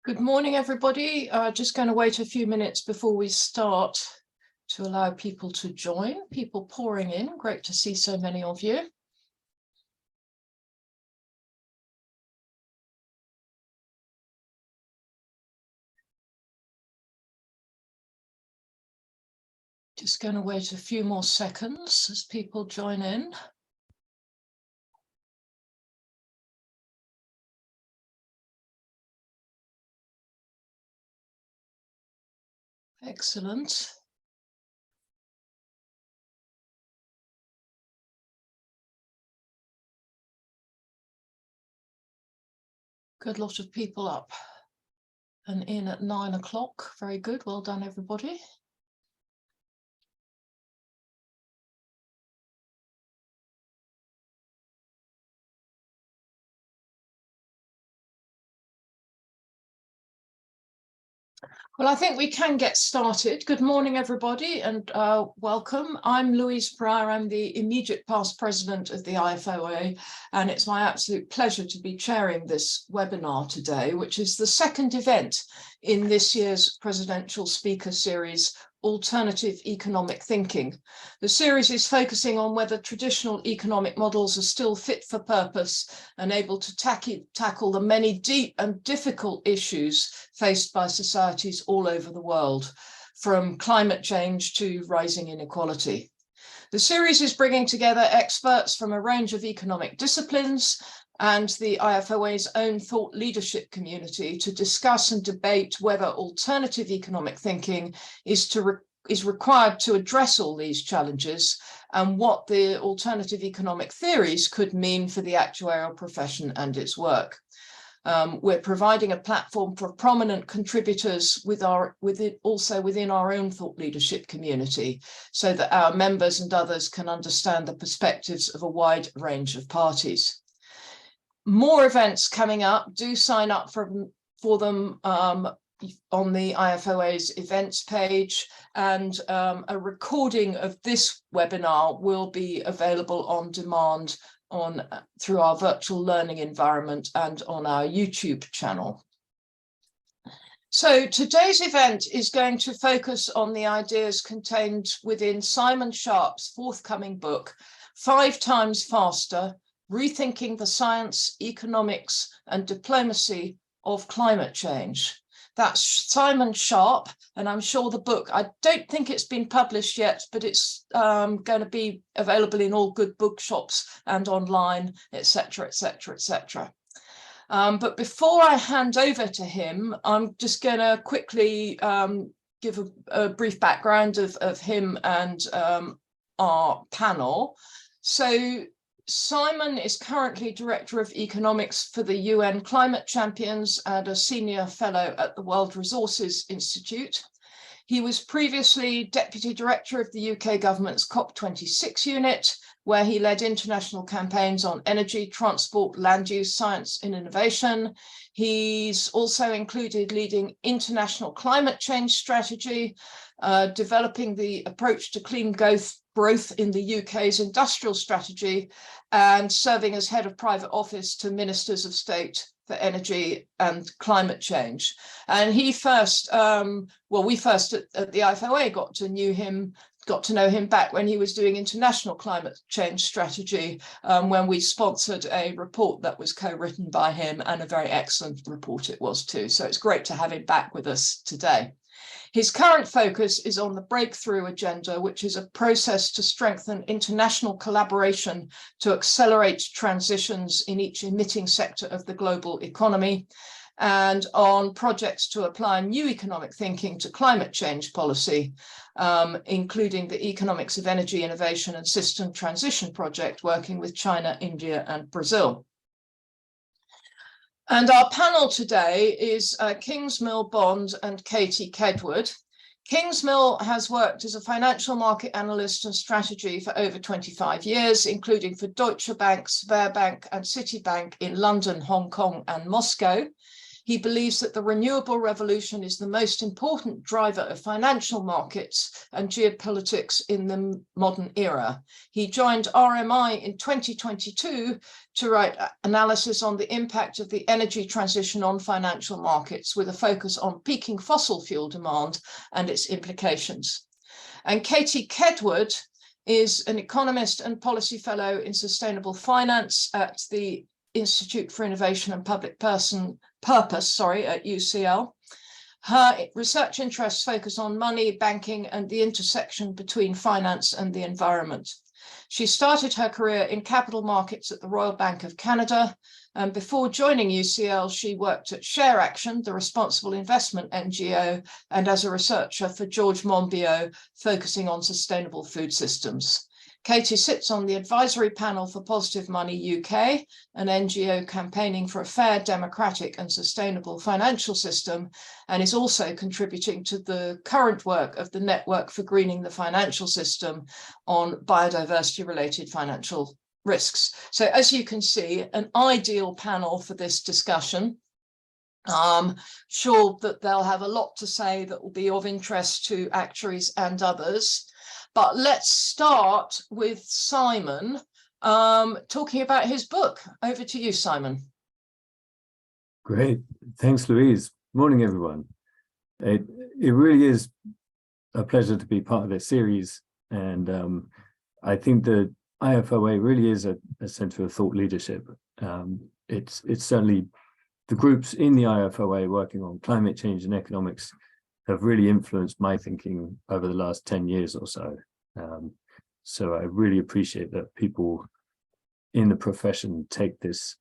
Good morning, everybody. Just going to wait a few minutes before we start to allow people to join. People pouring in. Great to see so many of you. Just going to wait a few more seconds as people join in. Excellent. Good lot of people up and in at 9 o'clock. Very good. Well done, everybody. Well, I think we can get started. Good morning, everybody, and welcome. I'm Louise Pryor. I'm the immediate past president of the IFoA, and it's my absolute pleasure to be chairing this webinar today, which is the second event in this year's presidential speaker series, Alternative Economic Thinking. The series is focusing on whether traditional economic models are still fit for purpose and able to tackle the many deep and difficult issues faced by societies all over the world, from climate change to rising inequality. The series is bringing together experts from a range of economic disciplines and the IFoA's own thought leadership community to discuss and debate whether alternative economic thinking is required to address all these challenges and what the alternative economic theories could mean for the actuarial profession and its work. We're providing a platform for prominent contributors also within our own thought leadership community, so that our members and others can understand the perspectives of a wide range of parties. More events coming up. Do sign up for them on the IFoA's events page, and a recording of this webinar will be available on demand through our virtual learning environment and on our YouTube channel. So today's event is going to focus on the ideas contained within Simon Sharpe's forthcoming book, 5 Times Faster: Rethinking the Science, Economics and Diplomacy of Climate Change. That's Simon Sharpe, and I'm sure the book, I don't think it's been published yet, but it's going to be available in all good bookshops and online, etc., etc., etc. But before I hand over to him, I'm just going to quickly give a brief background of him and our panel. So Simon is currently Director of Economics for the UN Climate Champions and a Senior Fellow at the World Resources Institute. He was previously Deputy Director of the UK Government's COP26 unit, where he led international campaigns on energy, transport, land use, science and innovation. He's also included leading international climate change strategy, developing the approach to clean growth in the UK's industrial strategy, and serving as head of private office to ministers of state for energy and climate change. And he first, we first at the IFoA got to know him back when he was doing international climate change strategy, when we sponsored a report that was co-written by him, and a very excellent report it was too. So it's great to have him back with us today. His current focus is on the Breakthrough Agenda, which is a process to strengthen international collaboration to accelerate transitions in each emitting sector of the global economy, and on projects to apply new economic thinking to climate change policy, including the Economics of Energy Innovation and System Transition project, working with China, India and Brazil. And our panel today is Kingsmill Bond and Katie Kedward. Kingsmill has worked as a financial market analyst and strategy for over 25 years, including for Deutsche Bank, Sberbank and Citibank in London, Hong Kong and Moscow. He believes that the renewable revolution is the most important driver of financial markets and geopolitics in the modern era. He joined RMI in 2022 to write analysis on the impact of the energy transition on financial markets, with a focus on peaking fossil fuel demand and its implications. And Katie Kedward is an economist and policy fellow in sustainable finance at the Institute for Innovation and Public Purpose at UCL. Her research interests focus on money, banking, and the intersection between finance and the environment. She started her career in capital markets at the Royal Bank of Canada, and before joining UCL, she worked at Share Action, the responsible investment NGO, and as a researcher for George Monbiot, focusing on sustainable food systems. Katie sits on the advisory panel for Positive Money UK, an NGO campaigning for a fair, democratic and sustainable financial system, and is also contributing to the current work of the Network for Greening the Financial System on biodiversity-related financial risks. So as you can see, an ideal panel for this discussion. Sure that they'll have a lot to say that will be of interest to actuaries and others. But let's start with Simon talking about his book. Over to you, Simon. Great. Thanks, Louise. Morning, everyone. It really is a pleasure to be part of this series. And I think the IFoA really is a center of thought leadership. It's certainly the groups in the IFoA working on climate change and economics have really influenced my thinking over the last 10 years or so. So I really appreciate that people in the profession take this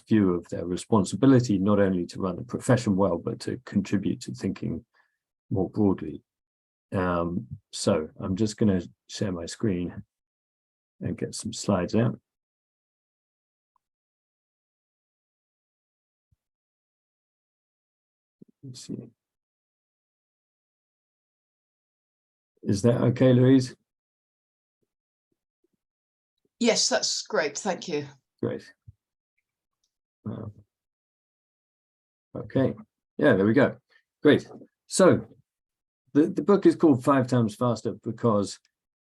view of their responsibility, not only to run the profession well, but to contribute to thinking more broadly. So I'm just going to share my screen and get some slides out. Let's see. Is that okay, Louise? Yes, that's great. Thank you. Great. Okay. Yeah, there we go. Great. So the book is called 5 Times Faster because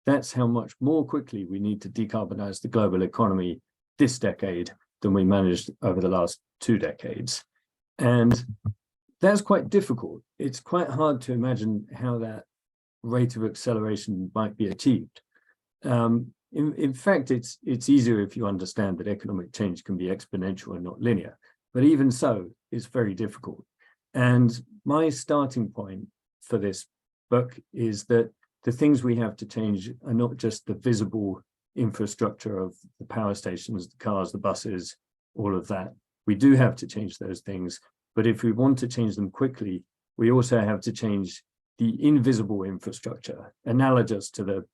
that's how much more quickly we need to decarbonize the global economy this decade than we managed over the last 2 decades. And that's quite difficult. It's quite hard to imagine how that rate of acceleration might be achieved. In fact, it's easier if you understand that economic change can be exponential and not linear. But even so, it's very difficult. And my starting point for this book is that the things we have to change are not just the visible infrastructure of the power stations, the cars, the buses, all of that. We do have to change those things. But if we want to change them quickly, we also have to change the invisible infrastructure, analogous to the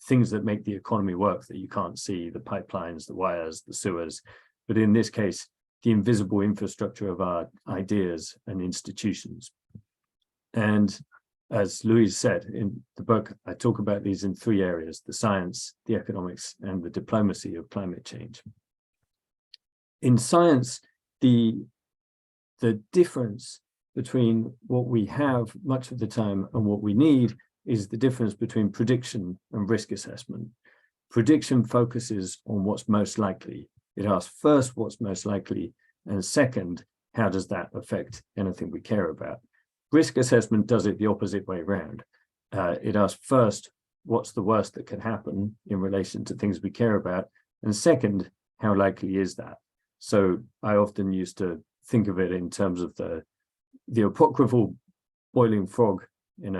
things that make the economy work that you can't see, the pipelines, the wires, the sewers. But in this case, the invisible infrastructure of our ideas and institutions. And as Louise said in the book, I talk about these in 3 areas: the science, the economics, and the diplomacy of climate change. In science, the difference between what we have much of the time and what we need is the difference between prediction and risk assessment. Prediction focuses on what's most likely. It asks first what's most likely, and second, how does that affect anything we care about? Risk assessment does it the opposite way around. It asks first, what's the worst that can happen in relation to things we care about? And second, how likely is that? So I often used to think of it in terms of the apocryphal boiling frog in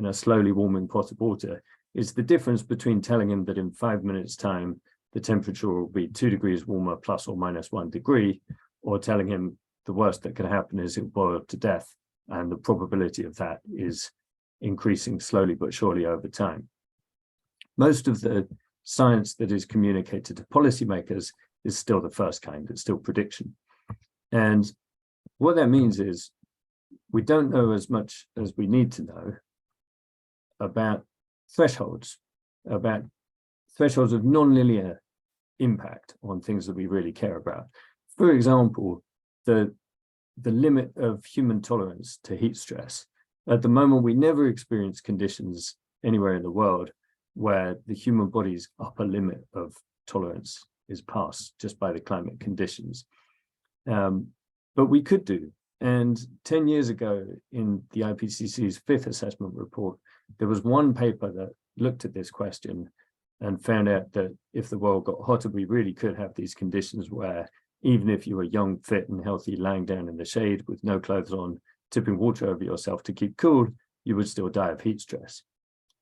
a slowly warming pot of water. Is the difference between telling him that in 5 minutes time the temperature will be 2 degrees warmer plus or minus 1 degree, or telling him the worst that can happen is it will boil to death, and the probability of that is increasing slowly but surely over time. Most of the science that is communicated to policymakers is still the first kind. It's still prediction. And what that means is we don't know as much as we need to know about thresholds of nonlinear impact on things that we really care about. For example, the the limit of human tolerance to heat stress. At the moment, we never experience conditions anywhere in the world where the human body's upper limit of tolerance is passed just by the climate conditions. But we could do. And 10 years ago, in the IPCC's fifth assessment report, there was one paper that looked at this question and found out that if the world got hotter, we really could have these conditions where even if you were young, fit and healthy, lying down in the shade with no clothes on, tipping water over yourself to keep cool, you would still die of heat stress.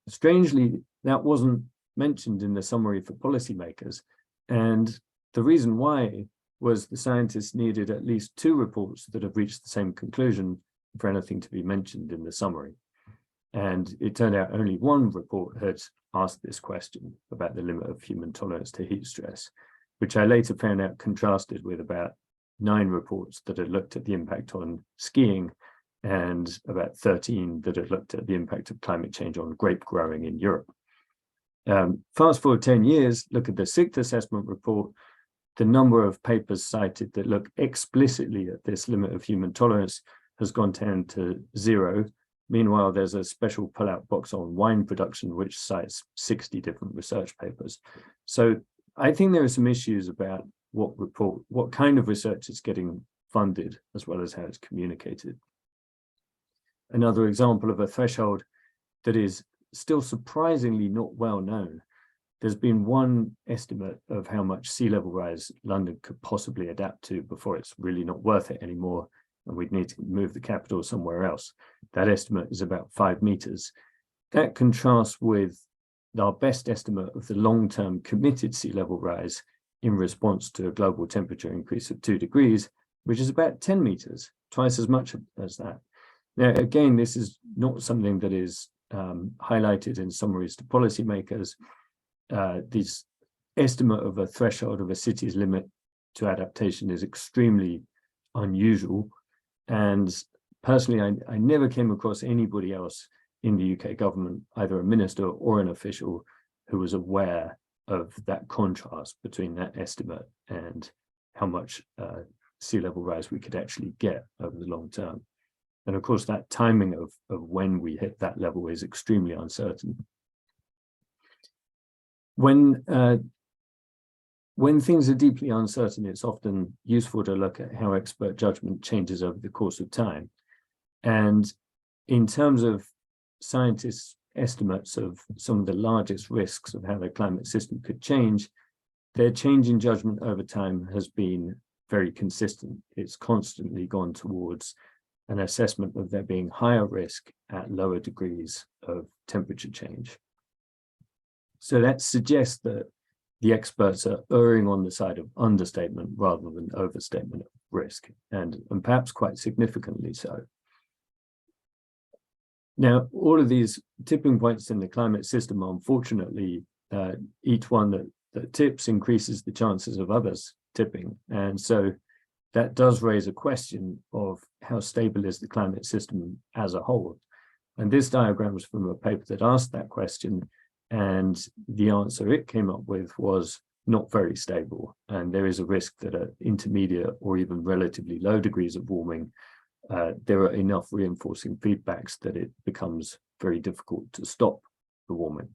Strangely, that wasn't mentioned in the summary for policymakers. And the reason why was the scientists needed at least 2 reports that have reached the same conclusion for anything to be mentioned in the summary. And it turned out only 1 report had asked this question about the limit of human tolerance to heat stress, which I later found out contrasted with about 9 reports that had looked at the impact on skiing and about 13 that had looked at the impact of climate change on grape growing in Europe. Fast forward 10 years, look at the 6th assessment report. The number of papers cited that look explicitly at this limit of human tolerance has gone down to 0. Meanwhile, there's a special pull-out box on wine production, which cites 60 different research papers. So I think there are some issues about what kind of research is getting funded, as well as how it's communicated. Another example of a threshold that is still surprisingly not well known. There's been one estimate of how much sea level rise London could possibly adapt to before it's really not worth it anymore, and we'd need to move the capital somewhere else. That estimate is about 5 meters. That contrasts with our best estimate of the long-term committed sea level rise in response to a global temperature increase of 2 degrees, which is about 10 meters, twice as much as that. Now, again, this is not something that is highlighted in summaries to policymakers. This estimate of a threshold of a city's limit to adaptation is extremely unusual. And personally, I never came across anybody else in the UK government, either a minister or an official, who was aware of that contrast between that estimate and how much sea level rise we could actually get over the long term. And of course, that timing of when we hit that level is extremely uncertain. When things are deeply uncertain, it's often useful to look at how expert judgment changes over the course of time. And in terms of scientists' estimates of some of the largest risks of how the climate system could change, their change in judgment over time has been very consistent. It's constantly gone towards an assessment of there being higher risk at lower degrees of temperature change. So that suggests that the experts are erring on the side of understatement rather than overstatement of risk, and perhaps quite significantly so. Now, all of these tipping points in the climate system, unfortunately, each one that tips increases the chances of others tipping. And so that does raise a question of how stable is the climate system as a whole. And this diagram is from a paper that asked that question, and the answer it came up with was not very stable. And there is a risk that at intermediate or even relatively low degrees of warming, there are enough reinforcing feedbacks that it becomes very difficult to stop the warming.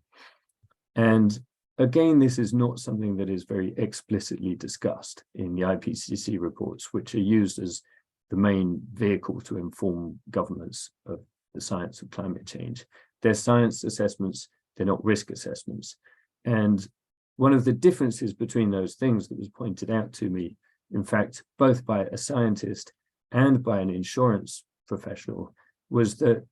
And again, this is not something that is very explicitly discussed in the IPCC reports, which are used as the main vehicle to inform governments of the science of climate change. They're science assessments, they're not risk assessments. And one of the differences between those things that was pointed out to me, in fact, both by a scientist and by an insurance professional, was that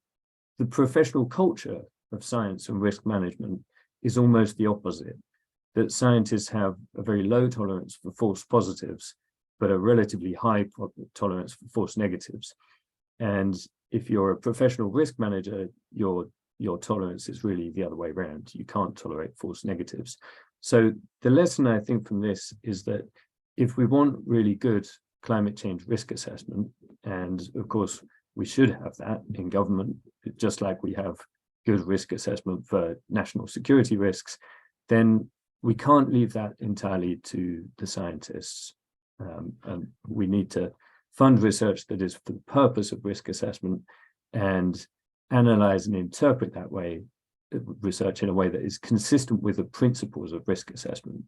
the professional culture of science and risk management is almost the opposite, that scientists have a very low tolerance for false positives, but a relatively high tolerance for false negatives. And if you're a professional risk manager, your tolerance is really the other way around. You can't tolerate false negatives. So the lesson I think from this is that if we want really good climate change risk assessment, and of course we should have that in government, just like we have good risk assessment for national security risks, then we can't leave that entirely to the scientists. And we need to fund research that is for the purpose of risk assessment and analyze and interpret that way research in a way that is consistent with the principles of risk assessment.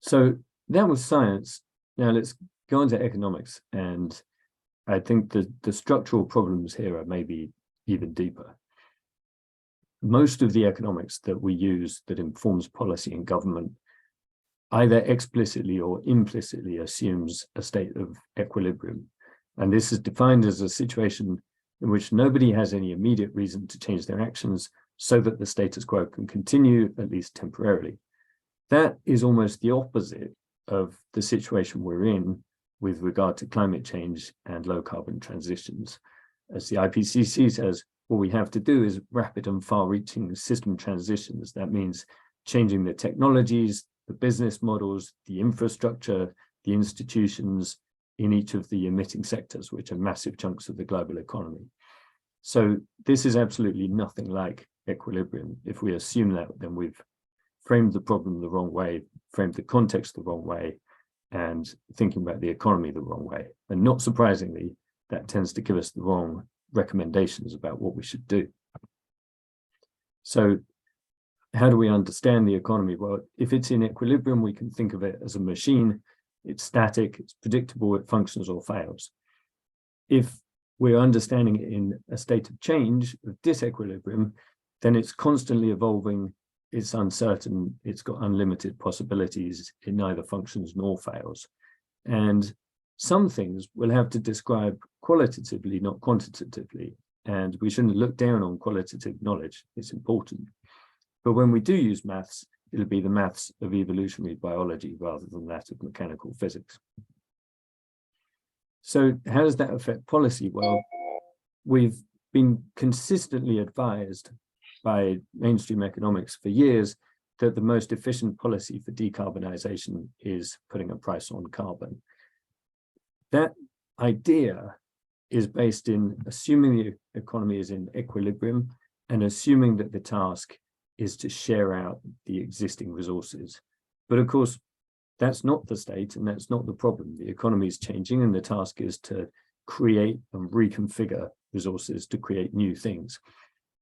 So that was science. Now let's go on to economics. And I think the structural problems here are maybe even deeper. Most of the economics that we use that informs policy and government either explicitly or implicitly assumes a state of equilibrium. And this is defined as a situation in which nobody has any immediate reason to change their actions so that the status quo can continue, at least temporarily. That is almost the opposite of the situation we're in with regard to climate change and low carbon transitions. As the IPCC says, what we have to do is rapid and far-reaching system transitions. That means changing the technologies, the business models, the infrastructure, the institutions in each of the emitting sectors, which are massive chunks of the global economy. So this is absolutely nothing like equilibrium. If we assume that, then we've framed the problem the wrong way, framed the context the wrong way, and thinking about the economy the wrong way. And not surprisingly, that tends to give us the wrong recommendations about what we should do. So how do we understand the economy? Well, if it's in equilibrium, we can think of it as a machine. It's static, it's predictable, it functions or fails. If we're understanding it in a state of change, of disequilibrium, then it's constantly evolving, it's uncertain, it's got unlimited possibilities, it neither functions nor fails. And some things we'll have to describe qualitatively, not quantitatively. And we shouldn't look down on qualitative knowledge, it's important. But when we do use maths, it'll be the maths of evolutionary biology rather than that of mechanical physics. So how does that affect policy? Well, we've been consistently advised by mainstream economics for years that the most efficient policy for decarbonization is putting a price on carbon. That idea is based in assuming the economy is in equilibrium and assuming that the task is to share out the existing resources. But of course, that's not the state and that's not the problem. The economy is changing and the task is to create and reconfigure resources to create new things.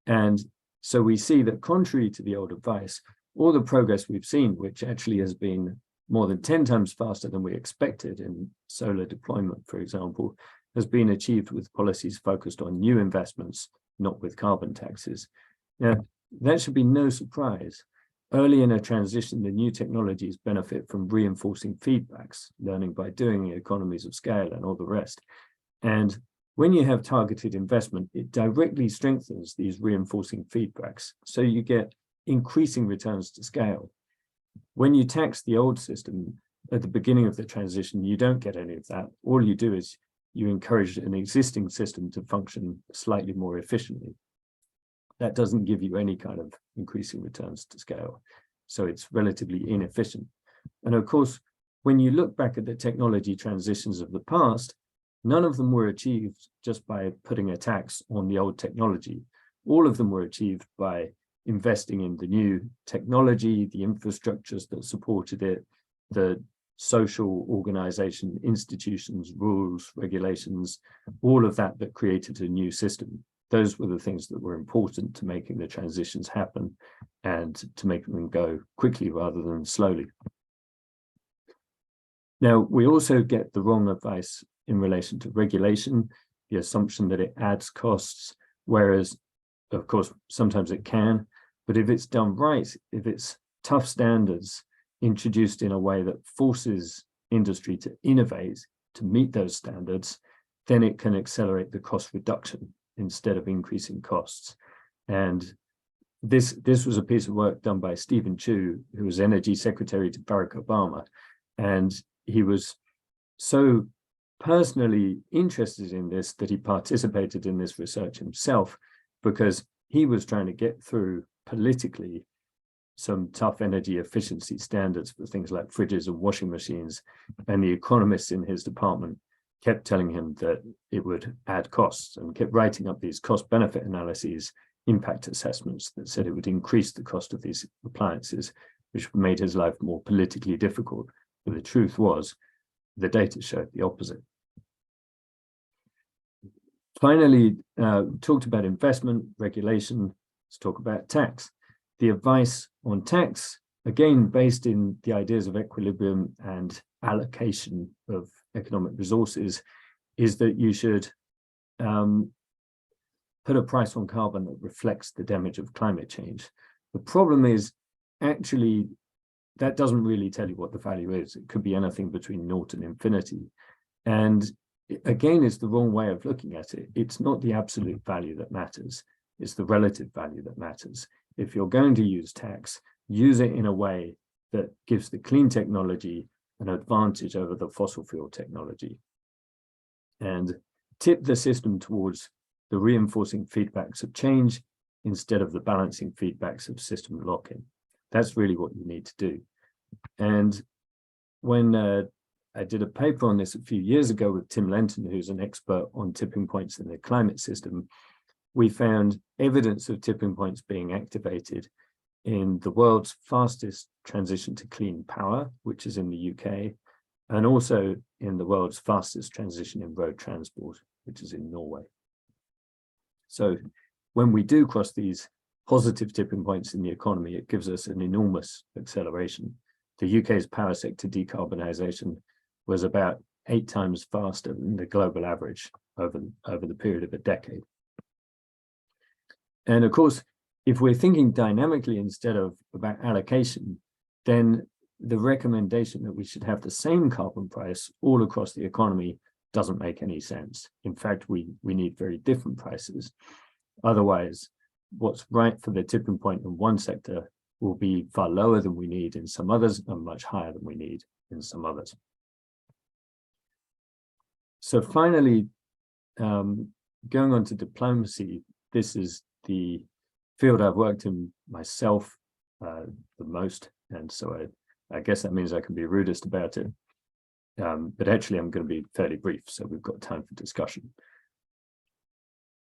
And so we see that contrary to the old advice, all the progress we've seen, which actually has been more than 10 times faster than we expected in solar deployment, for example, has been achieved with policies focused on new investments, not with carbon taxes. Now, that should be no surprise. Early in a transition, the new technologies benefit from reinforcing feedbacks, learning by doing, economies of scale, and all the rest. And when you have targeted investment, it directly strengthens these reinforcing feedbacks. So you get increasing returns to scale. When you tax the old system at the beginning of the transition, you don't get any of that. All you do is you encourage an existing system to function slightly more efficiently. That doesn't give you any kind of increasing returns to scale. So it's relatively inefficient. And of course, when you look back at the technology transitions of the past, none of them were achieved just by putting a tax on the old technology. All of them were achieved by investing in the new technology, the infrastructures that supported it, the social organization, institutions, rules, regulations, all of that that created a new system. Those were the things that were important to making the transitions happen and to make them go quickly rather than slowly. Now, we also get the wrong advice in relation to regulation, the assumption that it adds costs, whereas, of course, sometimes it can, but if it's done right, if it's tough standards introduced in a way that forces industry to innovate to meet those standards, then it can accelerate the cost reduction instead of increasing costs. And this was a piece of work done by Stephen Chu, who was Energy Secretary to Barack Obama. And he was so personally interested in this that he participated in this research himself, because he was trying to get through politically some tough energy efficiency standards for things like fridges and washing machines. And the economists in his department kept telling him that it would add costs and kept writing up these cost-benefit analyses, impact assessments that said it would increase the cost of these appliances, which made his life more politically difficult. But the truth was, the data showed the opposite. Finally, talked about investment, regulation. Let's talk about tax. The advice on tax, again, based in the ideas of equilibrium and allocation of economic resources, is that you should put a price on carbon that reflects the damage of climate change. The problem is, actually, that doesn't really tell you what the value is. It could be anything between naught and infinity. And again, it's the wrong way of looking at it. It's not the absolute value that matters. It's the relative value that matters. If you're going to use tax, use it in a way that gives the clean technology an advantage over the fossil fuel technology. And tip the system towards the reinforcing feedbacks of change instead of the balancing feedbacks of system lock-in. That's really what you need to do. And when I did a paper on this a few years ago with Tim Lenton, who's an expert on tipping points in the climate system, we found evidence of tipping points being activated in the world's fastest transition to clean power, which is in the UK, and also in the world's fastest transition in road transport, which is in Norway. So when we do cross these positive tipping points in the economy, it gives us an enormous acceleration. The UK's power sector decarbonisation was about 8 times faster than the global average over the period of a decade. And of course, if we're thinking dynamically instead of about allocation, then the recommendation that we should have the same carbon price all across the economy doesn't make any sense. In fact, we need very different prices. Otherwise, what's right for the tipping point in one sector will be far lower than we need in some others and much higher than we need in some others. So finally, going on to diplomacy, this is the field I've worked in myself the most, and so I guess that means I can be rudest about it. But actually, I'm going to be fairly brief, so we've got time for discussion.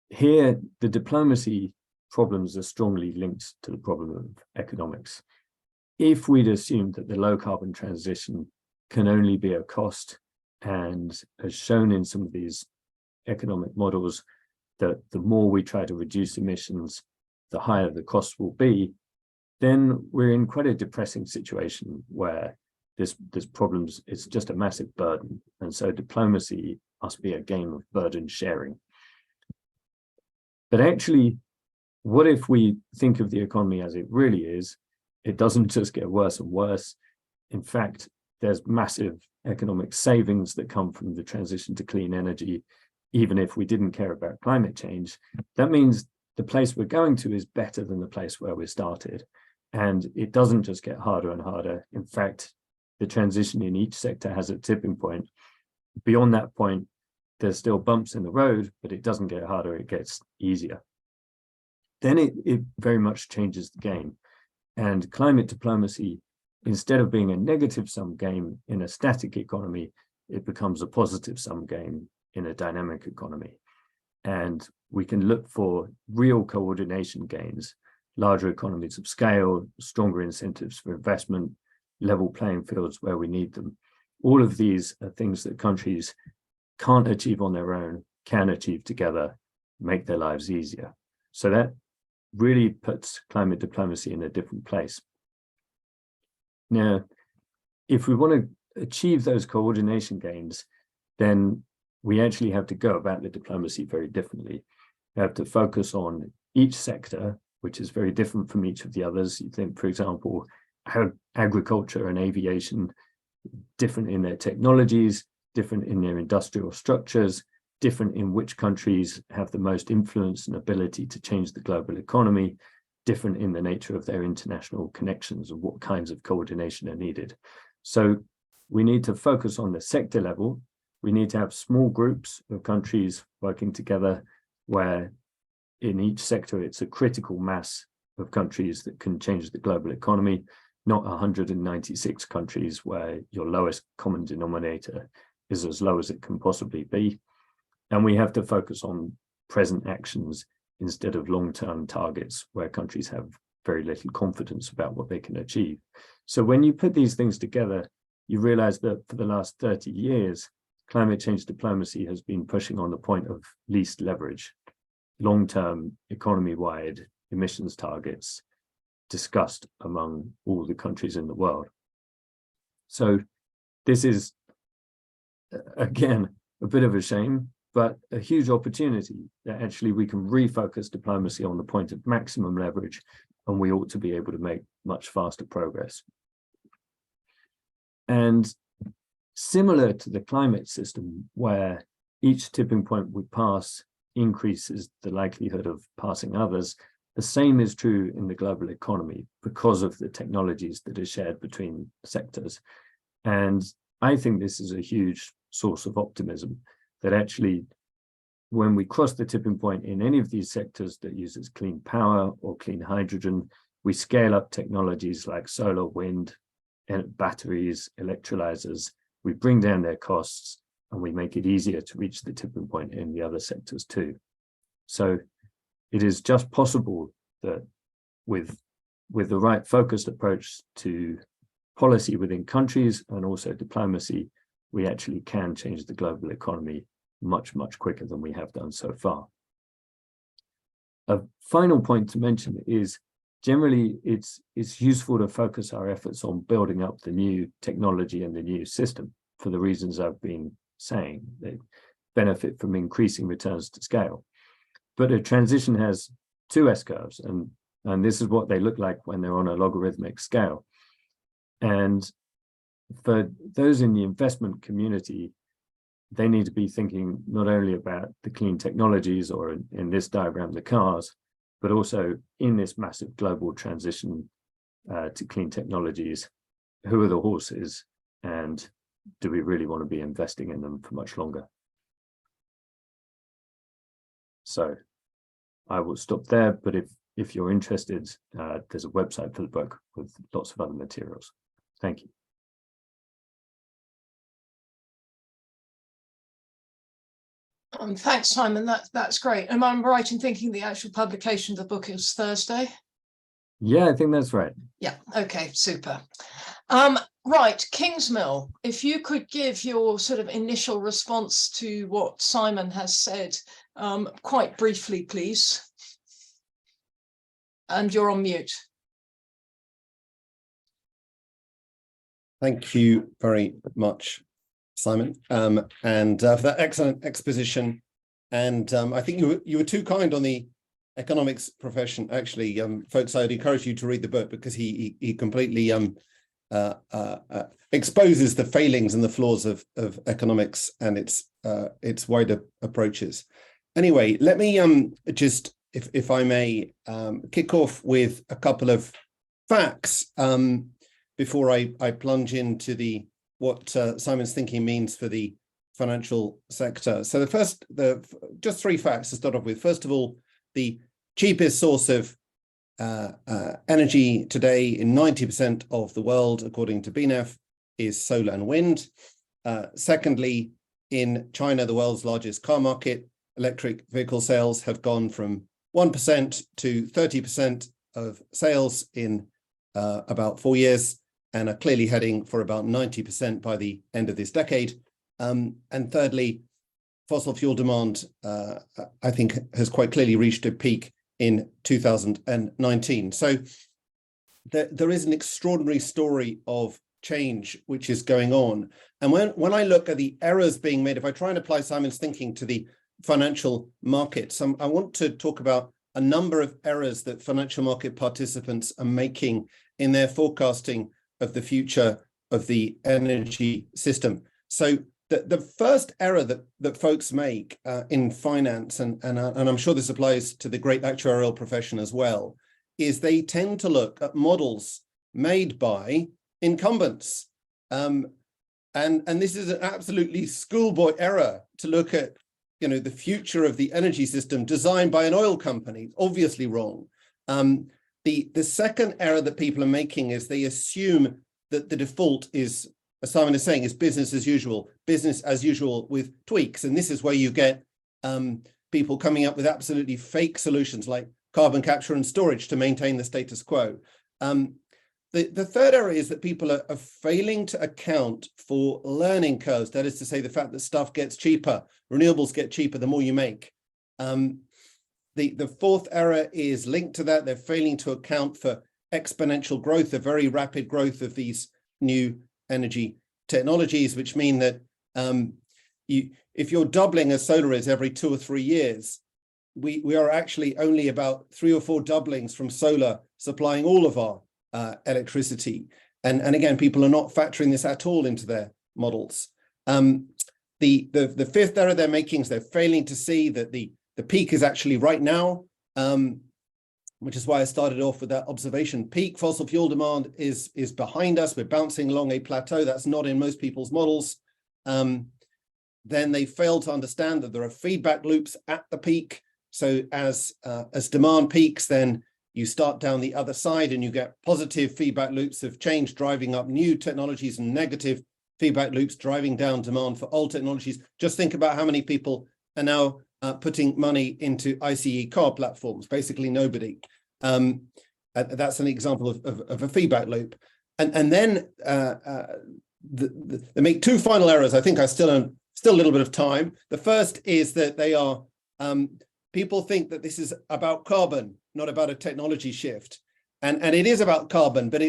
Here, the diplomacy problems are strongly linked to the problem of economics. If we'd assumed that the low carbon transition can only be a cost, and as shown in some of these economic models, that the more we try to reduce emissions, the higher the cost will be, then we're in quite a depressing situation where this problems, it's just a massive burden. And so diplomacy must be a game of burden sharing. But actually, what if we think of the economy as it really is? It doesn't just get worse and worse. In fact, there's massive economic savings that come from the transition to clean energy, even if we didn't care about climate change. That means the place we're going to is better than the place where we started. And it doesn't just get harder and harder. In fact, the transition in each sector has a tipping point. Beyond that point, there's still bumps in the road, but it doesn't get harder, it gets easier. Then it very much changes the game. And climate diplomacy, instead of being a negative-sum game in a static economy, it becomes a positive-sum game in a dynamic economy. And we can look for real coordination gains, larger economies of scale, stronger incentives for investment, level playing fields where we need them. All of these are things that countries can't achieve on their own, can achieve together, make their lives easier. So that really puts climate diplomacy in a different place. Now, if we want to achieve those coordination gains, then we actually have to go about the diplomacy very differently. We have to focus on each sector, which is very different from each of the others. You think, for example, agriculture and aviation, different in their technologies, different in their industrial structures, different in which countries have the most influence and ability to change the global economy, different in the nature of their international connections and what kinds of coordination are needed. So we need to focus on the sector level. We need to have small groups of countries working together where in each sector it's a critical mass of countries that can change the global economy, not 196 countries where your lowest common denominator is as low as it can possibly be. And we have to focus on present actions instead of long-term targets where countries have very little confidence about what they can achieve. So when you put these things together, you realize that for the last 30 years, climate change diplomacy has been pushing on the point of least leverage, long-term economy-wide emissions targets discussed among all the countries in the world. So this is, again, a bit of a shame, but a huge opportunity that actually we can refocus diplomacy on the point of maximum leverage, and we ought to be able to make much faster progress. And similar to the climate system, where each tipping point we pass increases the likelihood of passing others, the same is true in the global economy because of the technologies that are shared between sectors. And I think this is a huge source of optimism, that actually, when we cross the tipping point in any of these sectors that uses clean power or clean hydrogen, we scale up technologies like solar, wind, and batteries, electrolyzers. We bring down their costs, and we make it easier to reach the tipping point in the other sectors too. So it is just possible that with the right focused approach to policy within countries and also diplomacy, we actually can change the global economy much, much quicker than we have done so far. A final point to mention is generally it's useful to focus our efforts on building up the new technology and the new system for the reasons I've been saying. They benefit from increasing returns to scale. But a transition has two S-curves, and this is what they look like when they're on a logarithmic scale. And for those in the investment community, they need to be thinking not only about the clean technologies, or in this diagram, the cars, but also in this massive global transition to clean technologies, who are the horses, and do we really want to be investing in them for much longer? So I will stop there, but if you're interested, there's a website for the book with lots of other materials. Thank you. Thanks, Simon. That's great. Am I right in thinking the actual publication of the book is Thursday? Yeah, I think that's right. Yeah. Okay. Super. Right, Kingsmill, if you could give your sort of initial response to what Simon has said, quite briefly, please. And you're on mute. Thank you very much, Simon, and for that excellent exposition. And I think you were too kind on the economics profession. Actually, folks, I'd encourage you to read the book, because he completely exposes the failings and the flaws of economics and its wider approaches. Anyway, let me just, if I may, kick off with a couple of facts before I plunge into what Simon's thinking means for the financial sector. So just three facts to start off with. First of all, the cheapest source of energy today in 90% of the world, according to BNEF, is solar and wind. Secondly, in China, the world's largest car market, electric vehicle sales have gone from 1% to 30% of sales in about 4 years, and are clearly heading for about 90% by the end of this decade. And thirdly, fossil fuel demand, I think, has quite clearly reached a peak in 2019. So there is an extraordinary story of change which is going on. And when I look at the errors being made, if I try and apply Simon's thinking to the financial markets, I want to talk about a number of errors that financial market participants are making in their forecasting of the future of the energy system. So the first error that folks make in finance, and I'm sure this applies to the great actuarial profession as well, is they tend to look at models made by incumbents. And this is an absolutely schoolboy error to look at, the future of the energy system designed by an oil company. Obviously wrong. The second error that people are making is they assume that the default is, as Simon is saying, is business as usual with tweaks. And this is where you get people coming up with absolutely fake solutions like carbon capture and storage to maintain the status quo. The third area is that people are failing to account for learning curves. That is to say, the fact that stuff gets cheaper, renewables get cheaper the more you make. The fourth error is linked to that. They're failing to account for exponential growth, the very rapid growth of these new energy technologies, which mean that if you're doubling as solar is every 2 or 3 years, we are actually only about 3 or 4 doublings from solar supplying all of our electricity. And again, people are not factoring this at all into their models. The fifth error they're making is they're failing to see that the peak is actually right now, which is why I started off with that observation. Peak fossil fuel demand is behind us. We're bouncing along a plateau. That's not in most people's models. Then they fail to understand that there are feedback loops at the peak. So as demand peaks, then you start down the other side and you get positive feedback loops of change driving up new technologies and negative feedback loops driving down demand for old technologies. Just think about how many people are now putting money into ICE car platforms. Basically nobody. That's an example of a feedback loop. And then they make 2 final errors. I think I still a little bit of time. The first is that they are people think that this is about carbon, not about a technology shift. And it is about carbon, but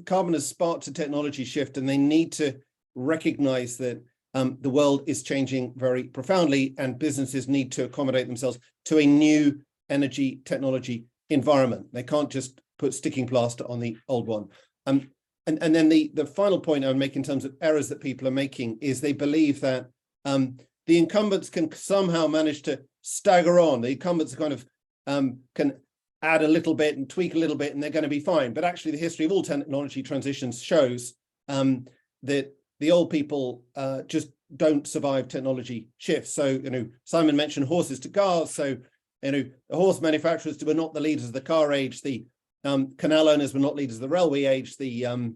carbon has sparked a technology shift, and they need to recognize that the world is changing very profoundly, and businesses need to accommodate themselves to a new energy technology environment. They can't just put sticking plaster on the old one. And then the final point I would make in terms of errors that people are making is they believe that the incumbents can somehow manage to stagger on. The incumbents kind of can add a little bit and tweak a little bit and they're going to be fine. But actually the history of all technology transitions shows that the old people just don't survive technology shifts. So, Simon mentioned horses to cars. So, the horse manufacturers were not the leaders of the car age. The canal owners were not leaders of the railway age. The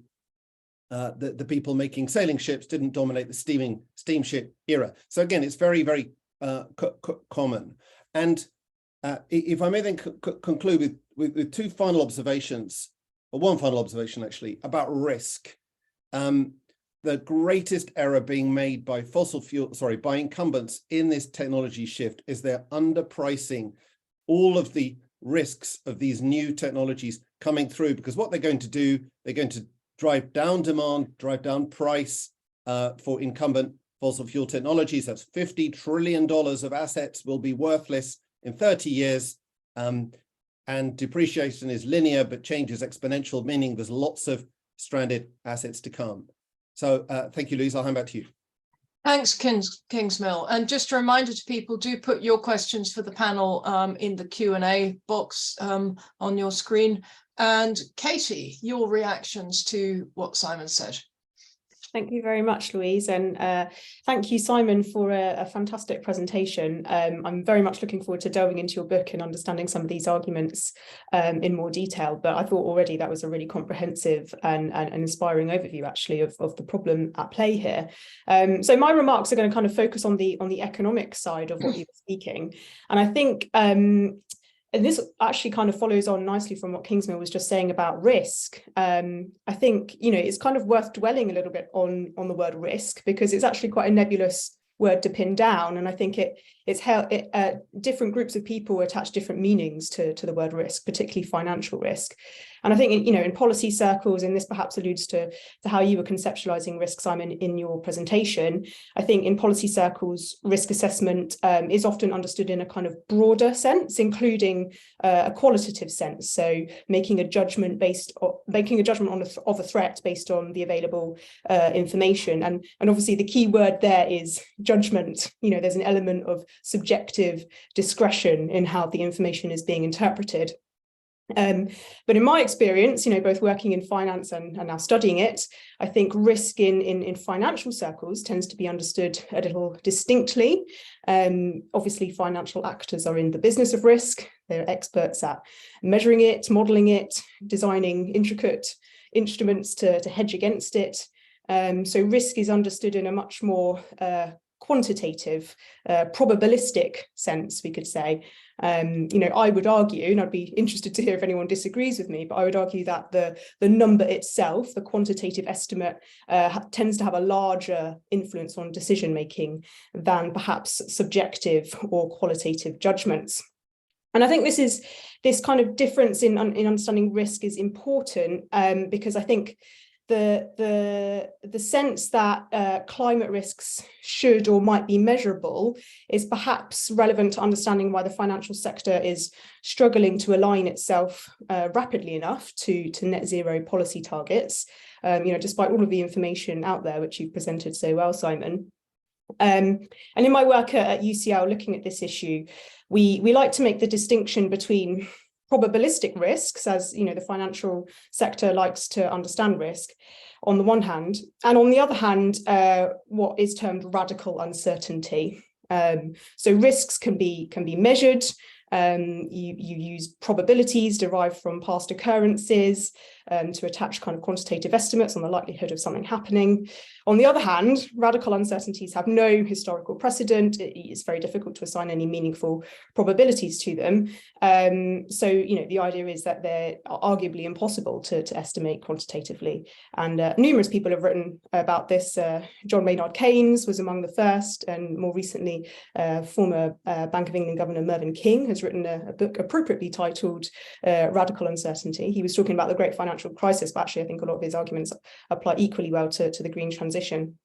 people making sailing ships didn't dominate the steamship era. So again, it's very, very common. And if I may then conclude with 2 final observations, or 1 final observation actually, about risk. The greatest error being made by by incumbents in this technology shift is they're underpricing all of the risks of these new technologies coming through, because what they're going to do, they're going to drive down demand, drive down price for incumbent fossil fuel technologies. That's $50 trillion of assets will be worthless in 30 years. And depreciation is linear, but change is exponential, meaning there's lots of stranded assets to come. So thank you, Louise. I'll hand back to you. Thanks, Kingsmill. And just a reminder to people, do put your questions for the panel in the Q&A box on your screen. And Katie, your reactions to what Simon said. Thank you very much, Louise, and thank you, Simon, for a fantastic presentation. I'm very much looking forward to delving into your book and understanding some of these arguments in more detail, but I thought already that was a really comprehensive and inspiring overview, actually, of the problem at play here. So my remarks are going to kind of focus on the economic side of what you were speaking, and I think and this actually kind of follows on nicely from what Kingsmill was just saying about risk. I think, it's kind of worth dwelling a little bit on the word risk, because it's actually quite a nebulous word to pin down. And I think different groups of people attach different meanings to the word risk, particularly financial risk. And I think, in policy circles, and this perhaps alludes to how you were conceptualizing risk, Simon, in your presentation, I think in policy circles, risk assessment is often understood in a kind of broader sense, including a qualitative sense. So making a judgment of a threat based on the available information. And obviously the key word there is judgment. There's an element of subjective discretion in how the information is being interpreted. But in my experience, both working in finance and now studying it, I think risk in financial circles tends to be understood a little distinctly. Obviously, financial actors are in the business of risk. They're experts at measuring it, modeling it, designing intricate instruments to hedge against it. So risk is understood in a much more quantitative, probabilistic sense, we could say. I would argue, and I'd be interested to hear if anyone disagrees with me, but I would argue that the number itself, the quantitative estimate, tends to have a larger influence on decision making than perhaps subjective or qualitative judgments. And I think this kind of difference in understanding risk is important, because I think the sense that climate risks should or might be measurable is perhaps relevant to understanding why the financial sector is struggling to align itself rapidly enough to net zero policy targets, despite all of the information out there which you've presented so well, Simon. And in my work at UCL looking at this issue, we like to make the distinction between probabilistic risks, as the financial sector likes to understand risk on the one hand, and on the other hand, what is termed radical uncertainty. So risks can be measured. You use probabilities derived from past occurrences to attach kind of quantitative estimates on the likelihood of something happening. On the other hand, radical uncertainties have no historical precedent. It's very difficult to assign any meaningful probabilities to them. So, the idea is that they're arguably impossible to estimate quantitatively. And numerous people have written about this. John Maynard Keynes was among the first, and more recently, former Bank of England Governor Mervyn King has written a book appropriately titled Radical Uncertainty. He was talking about the great financial crisis, but actually I think a lot of his arguments apply equally well to the green transition.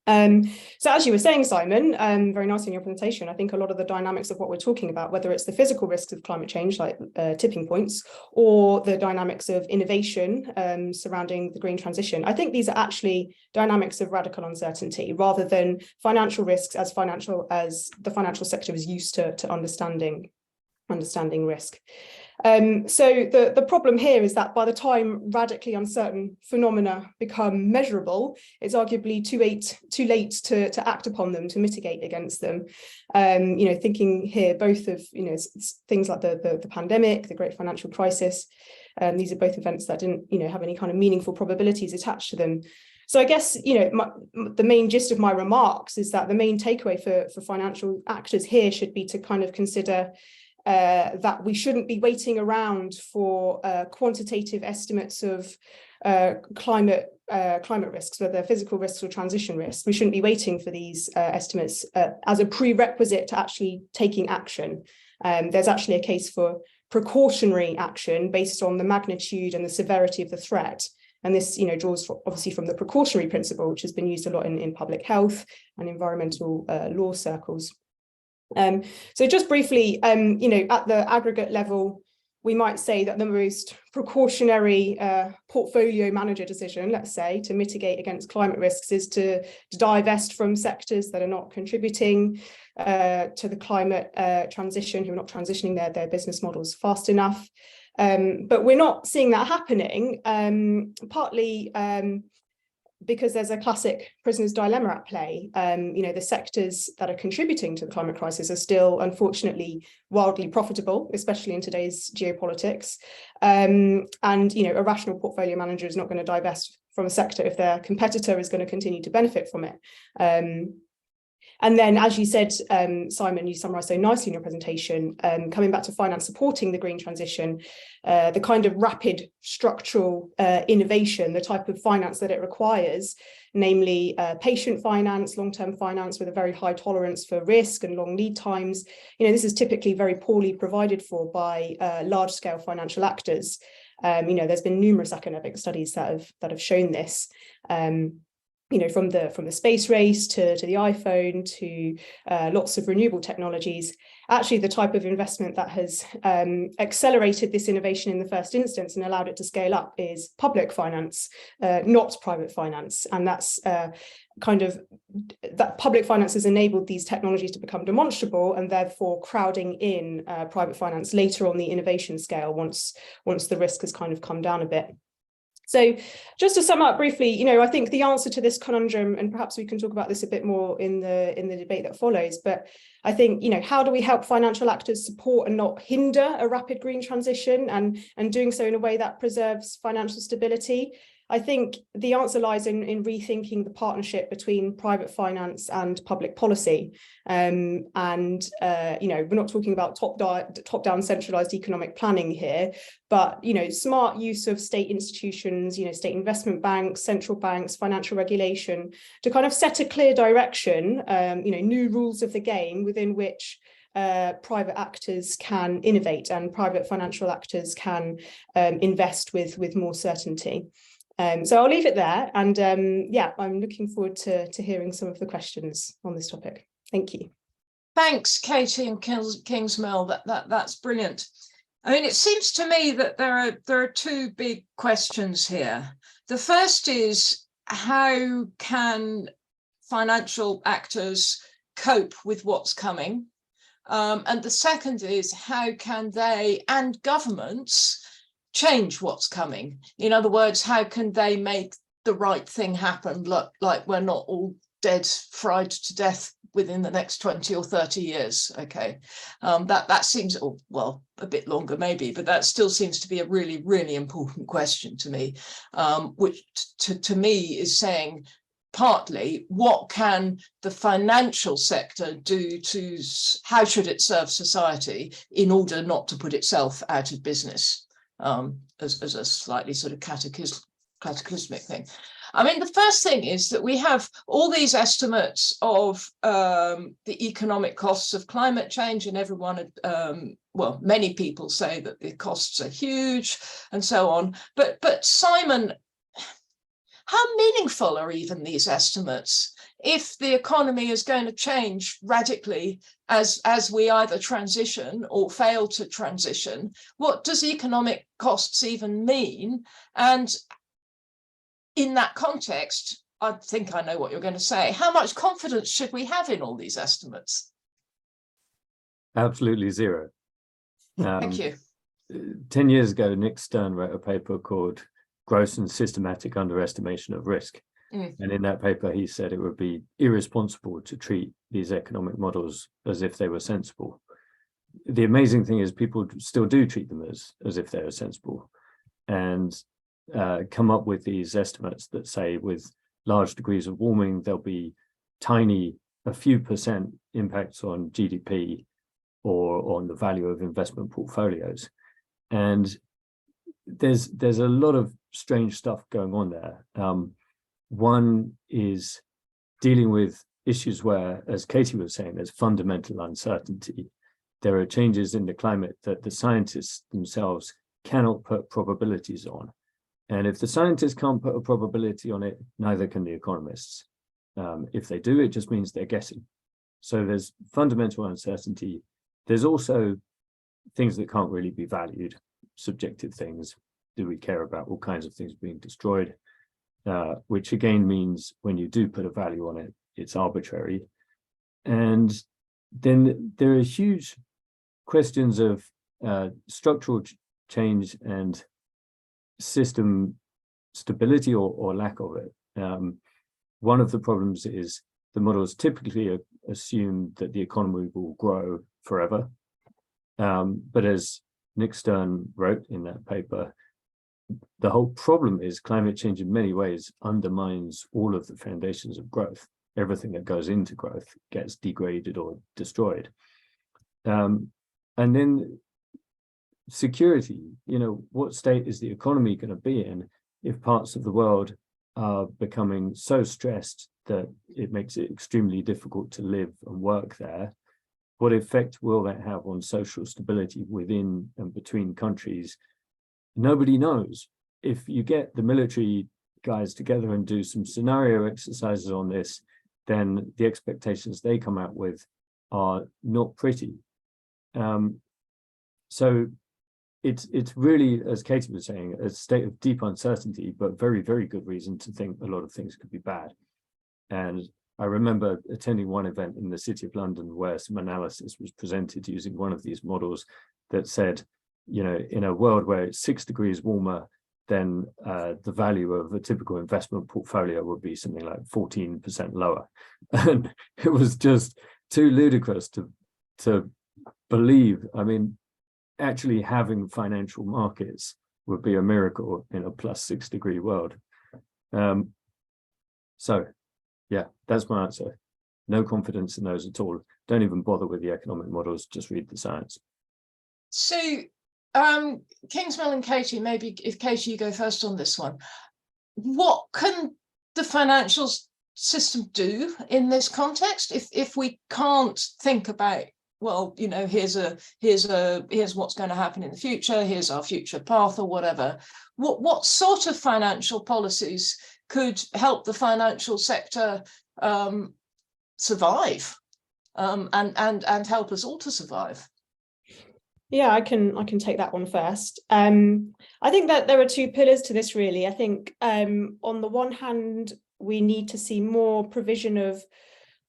So as you were saying, Simon, very nice in your presentation, I think a lot of the dynamics of what we're talking about, whether it's the physical risks of climate change, like tipping points, or the dynamics of innovation surrounding the green transition, I think these are actually dynamics of radical uncertainty rather than financial risks as the financial sector is used to understanding risk. So the problem here is that by the time radically uncertain phenomena become measurable, it's arguably too late to act upon them, to mitigate against them. Thinking here both of things like the pandemic, the great financial crisis. These are both events that didn't have any kind of meaningful probabilities attached to them. So I guess the main gist of my remarks is that the main takeaway for financial actors here should be to kind of consider that we shouldn't be waiting around for quantitative estimates of climate risks, whether physical risks or transition risks. We shouldn't be waiting for these estimates as a prerequisite to actually taking action. There's actually a case for precautionary action based on the magnitude and the severity of the threat. And this, draws obviously from the precautionary principle, which has been used a lot in public health and environmental law circles. So just briefly, at the aggregate level, we might say that the most precautionary portfolio manager decision, let's say, to mitigate against climate risks is to divest from sectors that are not contributing to the climate transition, who are not transitioning their business models fast enough. But we're not seeing that happening, partly because there's a classic prisoner's dilemma at play. The sectors that are contributing to the climate crisis are still, unfortunately, wildly profitable, especially in today's geopolitics. And, a rational portfolio manager is not going to divest from a sector if their competitor is going to continue to benefit from it. And then, as you said, Simon, you summarised so nicely in your presentation, coming back to finance supporting the green transition, the kind of rapid structural innovation, the type of finance that it requires, namely patient finance, long-term finance with a very high tolerance for risk and long lead times. This is typically very poorly provided for by large-scale financial actors. There's been numerous academic studies that have shown this. From the space race to the iPhone to lots of renewable technologies. Actually, the type of investment that has accelerated this innovation in the first instance and allowed it to scale up is public finance, not private finance. And that's that public finance has enabled these technologies to become demonstrable and therefore crowding in private finance later on the innovation scale once the risk has kind of come down a bit. So just to sum up briefly, I think the answer to this conundrum, and perhaps we can talk about this a bit more in the debate that follows, but I think, how do we help financial actors support and not hinder a rapid green transition and doing so in a way that preserves financial stability? I think the answer lies in rethinking the partnership between private finance and public policy. You know, we're not talking about top-down centralized economic planning here, but, you know, smart use of state institutions, you know, state investment banks, central banks, financial regulation to kind of set a clear direction, you know, new rules of the game within which private actors can innovate and private financial actors can invest with more certainty. So I'll leave it there, and yeah, I'm looking forward to hearing some of the questions on this topic. Thank you. Thanks, Katie and Kingsmill. That's brilliant. I mean, it seems to me that there are two big questions here. The first is, how can financial actors cope with what's coming? And the second is, how can they and governments change what's coming? In other words, how can they make the right thing happen, like we're not all dead, fried to death within the next 20 or 30 years? Okay, that seems, well, a bit longer maybe, but that still seems to be a really, really important question to me, which to me is saying, partly, what can the financial sector do to, how should it serve society in order not to put itself out of business, as a slightly sort of cataclysmic thing. I mean, the first thing is that we have all these estimates of the economic costs of climate change, and everyone, well, many people say that the costs are huge and so on. But Simon, how meaningful are even these estimates if the economy is going to change radically as we either transition or fail to transition? What does economic costs even mean? And in that context, I think I know what you're going to say. How much confidence should we have in all these estimates? Absolutely zero. Thank you. 10 years ago, Nick Stern wrote a paper called Gross and Systematic Underestimation of Risk. And in that paper, he said it would be irresponsible to treat these economic models as if they were sensible. The amazing thing is people still do treat them as if they are sensible, and come up with these estimates that say with large degrees of warming, there'll be tiny, a few percent impacts on GDP or on the value of investment portfolios. And there's a lot of strange stuff going on there. One is dealing with issues where, as Katie was saying, there's fundamental uncertainty. There are changes in the climate that the scientists themselves cannot put probabilities on. And if the scientists can't put a probability on it, neither can the economists. If they do, it just means they're guessing. So there's fundamental uncertainty. There's also things that can't really be valued, subjective things. Do we care about all kinds of things being destroyed? Which again means when you do put a value on it, it's arbitrary. And then there are huge questions of structural change and system stability or lack of it. One of the problems is the models typically assume that the economy will grow forever. But as Nick Stern wrote in that paper, the whole problem is climate change in many ways undermines all of the foundations of growth. Everything that goes into growth gets degraded or destroyed. And then security, you know, what state is the economy going to be in if parts of the world are becoming so stressed that it makes it extremely difficult to live and work there? What effect will that have on social stability within and between countries? Nobody knows. If you get the military guys together and do some scenario exercises on this, then the expectations they come out with are not pretty. So it's really, as Katie was saying, a state of deep uncertainty, but very, very good reason to think a lot of things could be bad. And I remember attending one event in the City of London where some analysis was presented using one of these models that said, you know, in a world where it's 6 degrees warmer, then the value of a typical investment portfolio would be something like 14% lower. And it was just too ludicrous to believe. I mean, actually having financial markets would be a miracle in a +6 degree world. So yeah, that's my answer. No confidence in those at all. Don't even bother with the economic models, just read the science. So Kingsmill and Katie, maybe if Katie, you go first on this one. What can the financial system do in this context if we can't think about, well, you know, here's what's going to happen in the future, here's our future path or whatever. What sort of financial policies could help the financial sector survive and help us all to survive? Yeah, I can take that one first. I think that there are two pillars to this, really. I think on the one hand, we need to see more provision of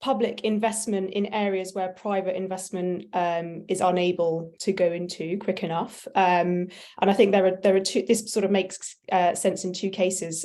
public investment in areas where private investment is unable to go into quick enough. And I think there are two, this sort of makes sense in two cases.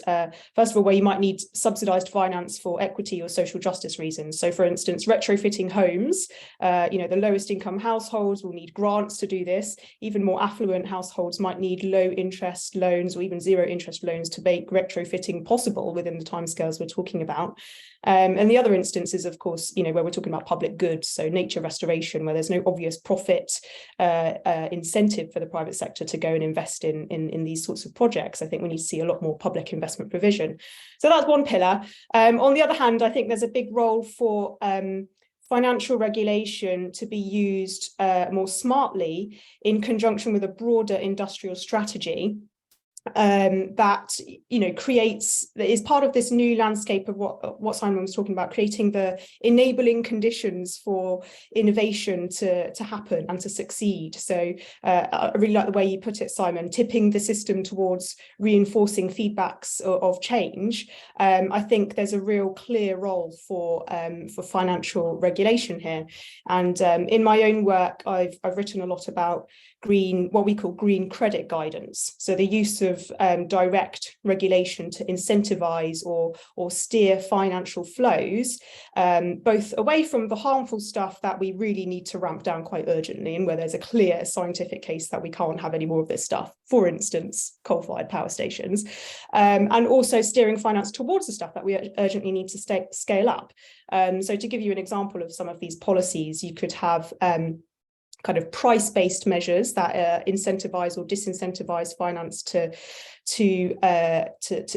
First of all, where you might need subsidized finance for equity or social justice reasons. So for instance, retrofitting homes, you know, the lowest income households will need grants to do this. Even more affluent households might need low interest loans or even zero interest loans to make retrofitting possible within the timescales we're talking about. And the other instances, of course, you know, where we're talking about public goods, so nature restoration, where there's no obvious profit incentive for the private sector to go and invest in these sorts of projects. I think we need to see a lot more public investment provision. So that's one pillar. On the other hand, I think there's a big role for financial regulation to be used more smartly in conjunction with a broader industrial strategy that, you know, is part of this new landscape of what Simon was talking about, creating the enabling conditions for innovation to happen and to succeed. So I really like the way you put it, Simon, tipping the system towards reinforcing feedbacks of change. I think there's a real clear role for financial regulation here. And in my own work, I've written a lot about what we call green credit guidance. So the use of direct regulation to incentivize or steer financial flows, both away from the harmful stuff that we really need to ramp down quite urgently, and where there's a clear scientific case that we can't have any more of this stuff, for instance, coal-fired power stations, and also steering finance towards the stuff that we urgently need to scale up. So to give you an example of some of these policies, you could have kind of price-based measures that incentivize or disincentivize finance to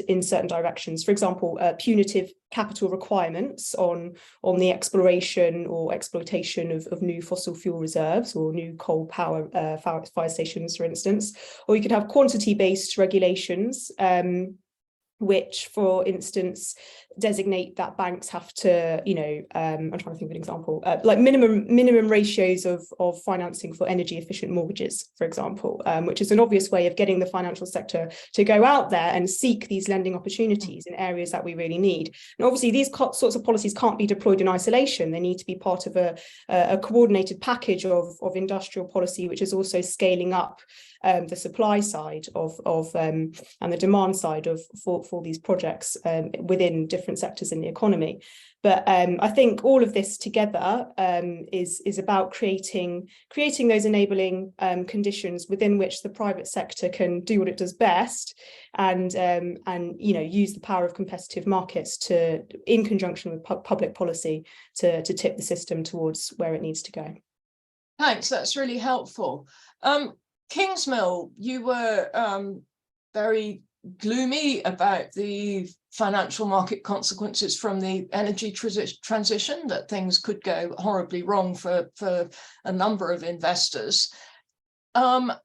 in certain directions. For example, punitive capital requirements on the exploration or exploitation of new fossil fuel reserves or new coal power fire stations, for instance. Or you could have quantity-based regulations, which, for instance, designate that banks have to, you know, I'm trying to think of an example, like minimum ratios of financing for energy efficient mortgages, for example, which is an obvious way of getting the financial sector to go out there and seek these lending opportunities in areas that we really need. And obviously, these sorts of policies can't be deployed in isolation. They need to be part of a coordinated package of industrial policy, which is also scaling up the supply side and the demand side for these projects within different sectors in the economy. But I think all of this together is about creating those enabling conditions within which the private sector can do what it does best, and you know, use the power of competitive markets to, in conjunction with public policy, to tip the system towards where it needs to go. Thanks, that's really helpful. Kingsmill, you were very gloomy about the financial market consequences from the energy transition, that things could go horribly wrong for a number of investors. But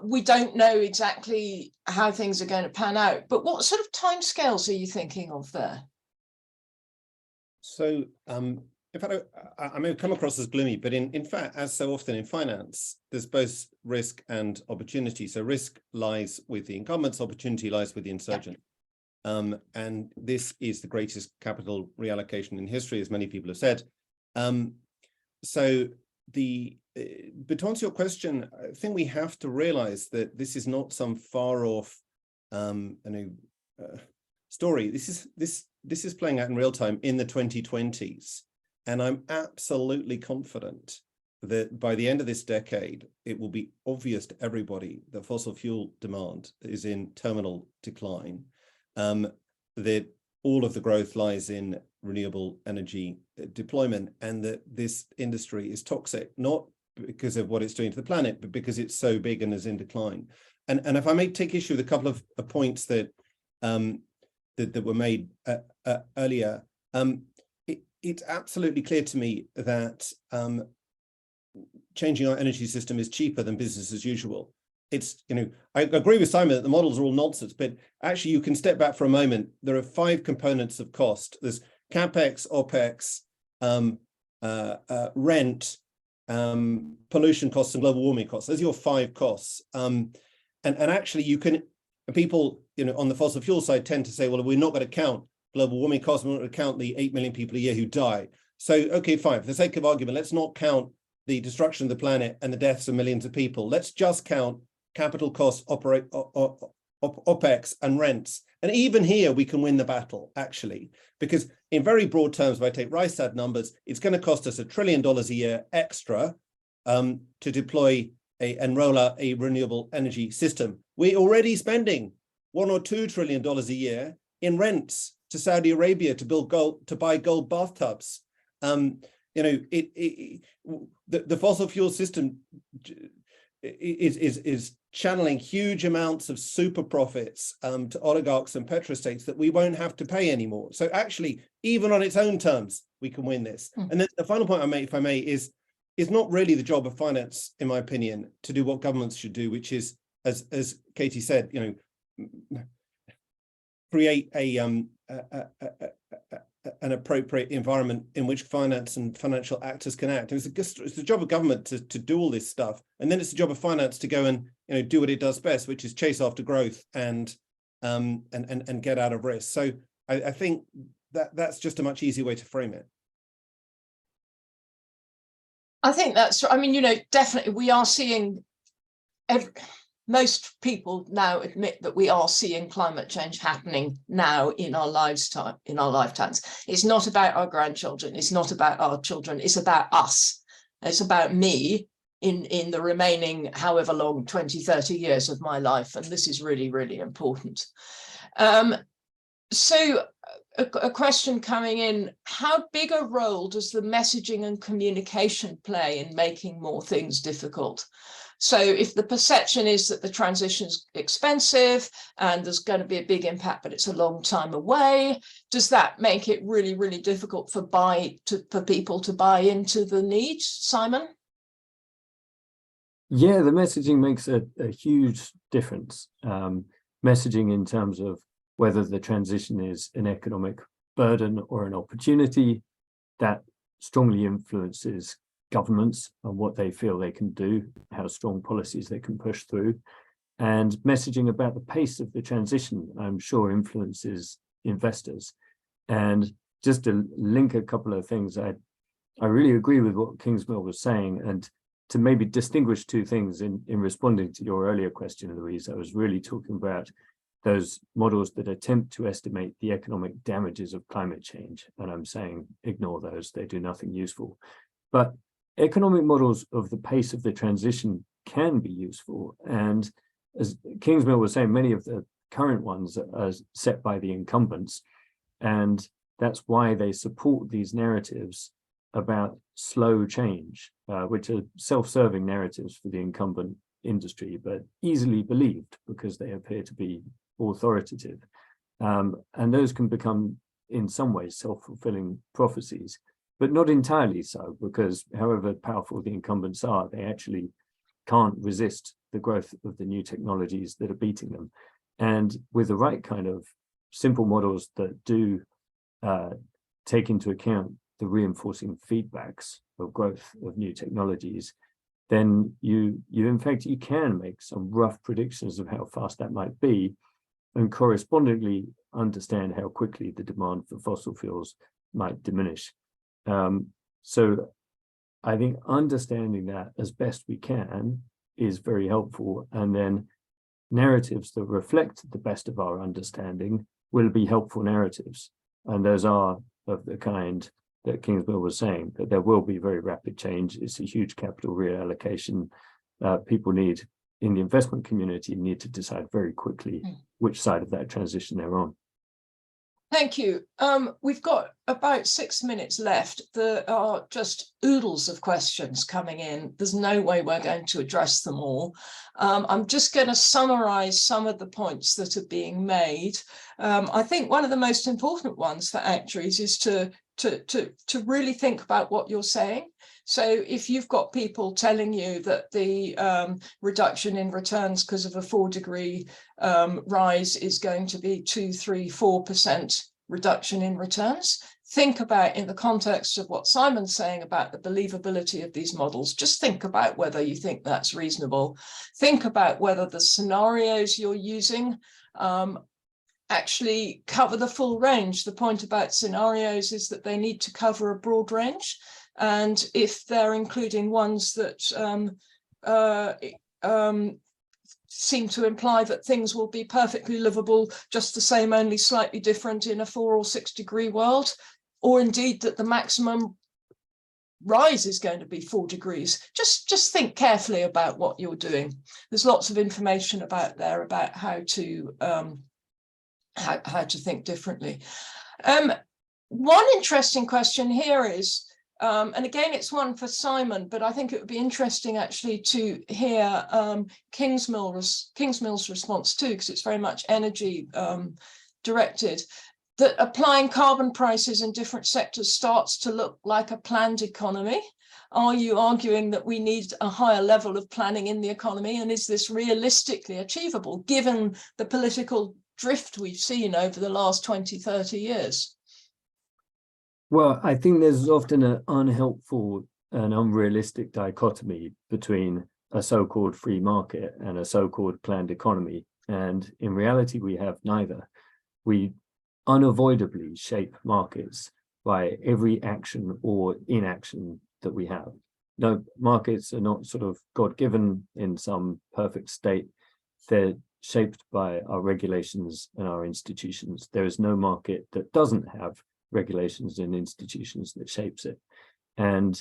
we don't know exactly how things are going to pan out. But what sort of timescales are you thinking of there? So in fact, I may come across as gloomy, but in fact, as so often in finance, there's both risk and opportunity. So risk lies with the incumbents, opportunity lies with the insurgent. Yeah. And this is the greatest capital reallocation in history, as many people have said. But to answer your question, I think we have to realize that this is not some far off story. This is playing out in real time in the 2020s. And I'm absolutely confident that by the end of this decade, it will be obvious to everybody that fossil fuel demand is in terminal decline. that all of the growth lies in renewable energy deployment, and that this industry is toxic, not because of what it's doing to the planet, but because it's so big and is in decline. And if I may take issue with a couple of points that that were made earlier, it's absolutely clear to me that changing our energy system is cheaper than business as usual. It's, I agree with Simon that the models are all nonsense, but actually you can step back for a moment. There are 5 components of cost. There's CapEx, OpEx, rent, pollution costs, and global warming costs. Those are your 5 costs. And actually you can, people, on the fossil fuel side tend to say, well, we're not going to count global warming costs, we're not going to count the 8 million people a year who die. So, okay, fine, for the sake of argument, let's not count the destruction of the planet and the deaths of millions of people. Let's just count capital costs, OpEx and rents. And even here, we can win the battle, actually, because in very broad terms, if I take Rystad numbers, it's going to cost us $1 trillion a year extra to deploy and roll out a renewable energy system. We're already spending $1 or $2 trillion a year in rents to Saudi Arabia to build gold, to buy gold bathtubs. The fossil fuel system is channeling huge amounts of super profits to oligarchs and petrostates that we won't have to pay anymore. So actually, even on its own terms, we can win this. And then the final point I make, if I may, is not really the job of finance, in my opinion, to do what governments should do, which is, as Katie said, create an appropriate environment in which finance and financial actors can act. It's the job of government to do all this stuff, and then it's the job of finance to go and do what it does best, which is chase after growth and get out of risk. So I think that's just a much easier way to frame it. I think that's, I mean, definitely we are seeing, most people now admit that we are seeing climate change happening now in our lifetimes. It's not about our grandchildren. It's not about our children. It's about us. It's about me in the remaining, however long, 20, 30 years of my life. And this is really, really important. So a question coming in, how big a role does the messaging and communication play in making more things difficult? So if the perception is that the transition is expensive and there's going to be a big impact, but it's a long time away, does that make it really, really difficult for people to buy into the need? Simon? Yeah, the messaging makes a huge difference. Messaging in terms of whether the transition is an economic burden or an opportunity, that strongly influences governments and what they feel they can do, how strong policies they can push through. And messaging about the pace of the transition, I'm sure, influences investors. And just to link a couple of things, I really agree with what Kingsmill was saying, and to maybe distinguish 2 things in responding to your earlier question, Louise, I was really talking about those models that attempt to estimate the economic damages of climate change. And I'm saying ignore those, they do nothing useful. But economic models of the pace of the transition can be useful. And as Kingsmill was saying, many of the current ones are set by the incumbents. And that's why they support these narratives about slow change, which are self-serving narratives for the incumbent industry, but easily believed because they appear to be authoritative. And those can become, in some ways, self-fulfilling prophecies, but not entirely so, because however powerful the incumbents are, they actually can't resist the growth of the new technologies that are beating them. And with the right kind of simple models that do take into account the reinforcing feedbacks of growth of new technologies, then you in fact, you can make some rough predictions of how fast that might be, and correspondingly understand how quickly the demand for fossil fuels might diminish. So I think understanding that as best we can is very helpful. And then narratives that reflect the best of our understanding will be helpful narratives. And those are of the kind that Kingsmill was saying, that there will be very rapid change. It's a huge capital reallocation. People in the investment community need to decide very quickly which side of that transition they're on. Thank you. We've got about 6 minutes left. There are just oodles of questions coming in. There's no way we're going to address them all. I'm just going to summarize some of the points that are being made. I think one of the most important ones for actuaries is to really think about what you're saying. So if you've got people telling you that the reduction in returns because of a 4-degree rise is going to be 2, 3, 4% reduction in returns, think about, in the context of what Simon's saying about the believability of these models, just think about whether you think that's reasonable. Think about whether the scenarios you're using actually cover the full range. The point about scenarios is that they need to cover a broad range. And if they're including ones that seem to imply that things will be perfectly livable, just the same, only slightly different in a 4 or 6 degree world, or indeed that the maximum rise is going to be 4 degrees, just think carefully about what you're doing. There's lots of information about how to think differently. One interesting question here is, and again, it's one for Simon, but I think it would be interesting actually to hear Kingsmill's response too, because it's very much energy directed, that applying carbon prices in different sectors starts to look like a planned economy. Are you arguing that we need a higher level of planning in the economy? And is this realistically achievable given the political drift we've seen over the last 20, 30 years? Well, I think there's often an unhelpful and unrealistic dichotomy between a so-called free market and a so-called planned economy. And in reality, we have neither. We unavoidably shape markets by every action or inaction that we have. No, markets are not sort of God-given in some perfect state. They're shaped by our regulations and our institutions. There is no market that doesn't have regulations and institutions that shapes it. And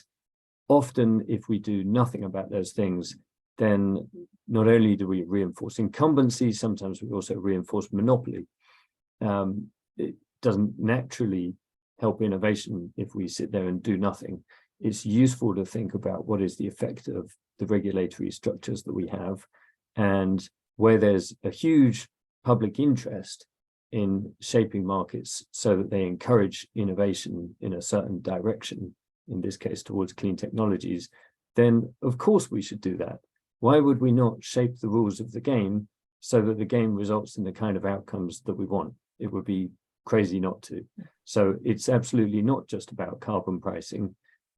often if we do nothing about those things, then not only do we reinforce incumbency, sometimes we also reinforce monopoly. It doesn't naturally help innovation if we sit there and do nothing. It's useful to think about what is the effect of the regulatory structures that we have, and where there's a huge public interest in shaping markets so that they encourage innovation in a certain direction, in this case towards clean technologies, then of course we should do that. Why would we not shape the rules of the game so that the game results in the kind of outcomes that we want? It would be crazy not to. So it's absolutely not just about carbon pricing,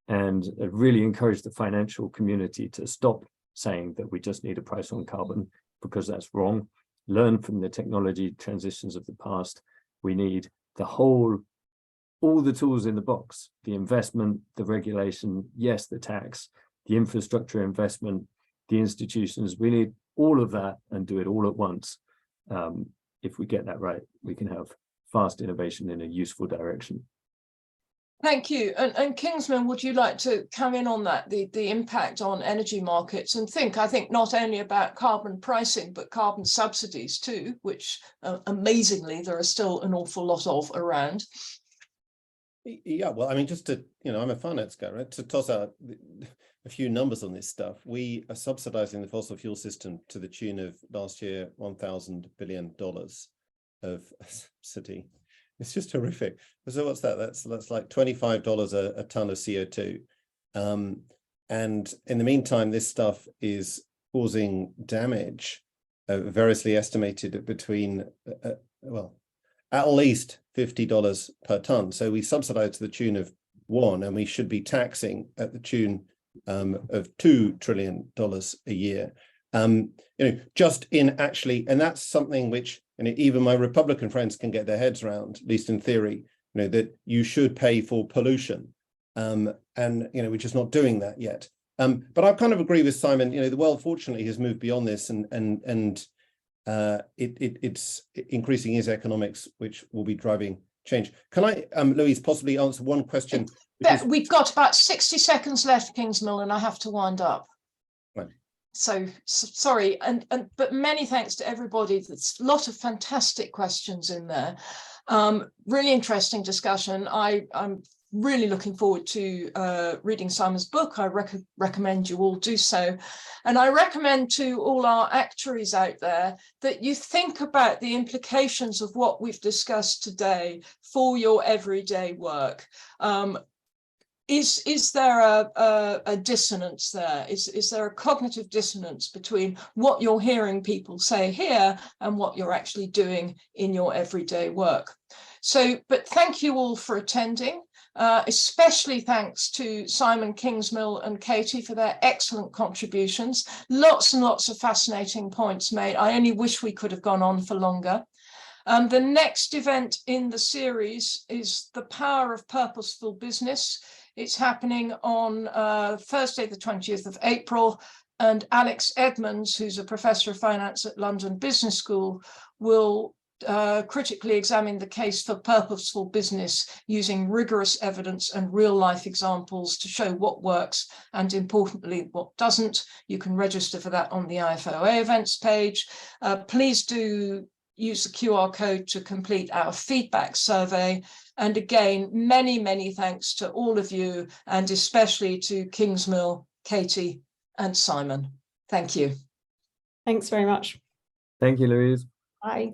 and I really encourage the financial community to stop saying that we just need a price on carbon, because that's wrong. Learn from the technology transitions of the past. We need all the tools in the box, the investment, the regulation, yes, the tax, the infrastructure investment, the institutions. We need all of that and do it all at once. If we get that right, we can have fast innovation in a useful direction. Thank you. And Kingsman, would you like to come in on that, the impact on energy markets, and I think not only about carbon pricing, but carbon subsidies too, which amazingly there are still an awful lot of around. Yeah, well, I mean, just to, I'm a finance guy, right? To toss out a few numbers on this stuff, we are subsidizing the fossil fuel system to the tune of last year, $1,000 billion of subsidy. It's just horrific. So what's that? That's like $25 a ton of CO2. And in the meantime, this stuff is causing damage, variously estimated at between, at least $50 per ton. So we subsidize to the tune of 1, and we should be taxing at the tune of $2 trillion a year. Just in actually, and that's something which, even my Republican friends can get their heads around, at least in theory, that you should pay for pollution, and we're just not doing that yet. But I kind of agree with Simon. The world fortunately has moved beyond this, and it's increasing is economics, which will be driving change. Can I, Louise, possibly answer one question? We've got about 60 seconds left, Kingsmill, and I have to wind up. Right. So sorry, but many thanks to everybody. There's a lot of fantastic questions in there. Really interesting discussion. I'm really looking forward to reading Simon's book. I recommend you all do so. And I recommend to all our actuaries out there that you think about the implications of what we've discussed today for your everyday work. Is there a dissonance there? Is there a cognitive dissonance between what you're hearing people say here and what you're actually doing in your everyday work? So, but thank you all for attending. Especially thanks to Simon Kingsmill and Katie for their excellent contributions. Lots and lots of fascinating points made. I only wish we could have gone on for longer. The next event in the series is The Power of Purposeful Business. It's happening on Thursday, the 20th of April, and Alex Edmonds, who's a professor of finance at London Business School, will critically examine the case for purposeful business using rigorous evidence and real-life examples to show what works and, importantly, what doesn't. You can register for that on the IFoA events page. Please do use the QR code to complete our feedback survey. And again, many, many thanks to all of you, and especially to Kingsmill, Katie, and Simon. Thank you. Thanks very much. Thank you, Louise. Bye.